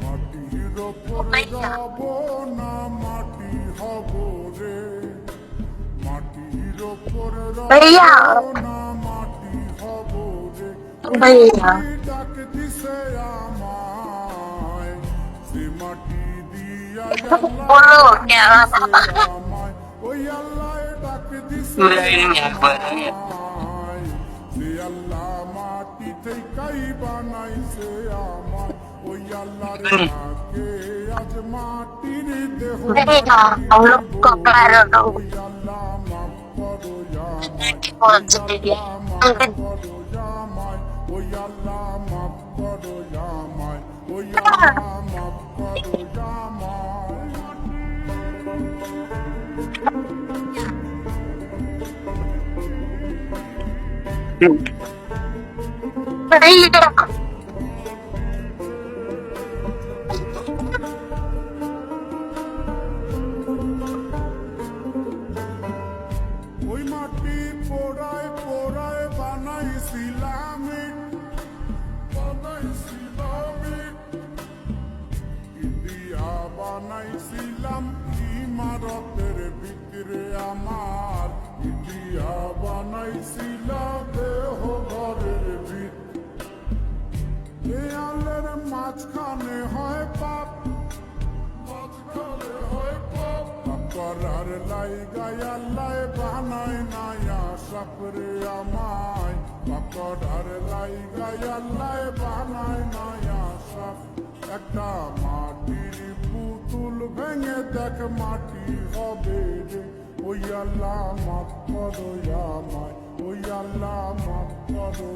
মাটির ওপরে যাব না মাটি হব রে, মাটির ওপরে যাব না মাটি হব রে। ডাক দিছে আমায়, সে মাটি দিয়া আমায়, ওই আল্লাহ ডাক দিছে আমায়, যে আল্লাহ মাটি থেকেই বানাইছে আমায়, ওই আল্লাহর ডাকে আজ মাটির দেহ, ওই আল্লাহ মাফ করো আমায়, ওই আল্লাহ মাফ করো আমায়, ওই আল্লাহ মাফ করো আমায়, ওই আল্লাহ মাফ করো আমায়। ওই মাটি পোড়ায় পোড়ায় বানাইছিলাম ইন্ডিয়া, বানাইছিলাম ইমারতের ভিতরে আমার, ইন্ডিয়া বানাইছিলাম দেহ ঘরের ভিত, দেয়ালের মাঝখানে হয় পাপ, মাঝখানে হয় পাপ, করার লাইগায় আল্লাহ বানায় নায়া সাপরে আমায়, করার লাইগায় আল্লাহ বানায় নায়া সাপ। একটা মাটির পুতুল ভেঙে দেখ মাটি হবে রে, ওই আল্লাহ মাফ করো আমায়, ওই আল্লাহ মাফ করো।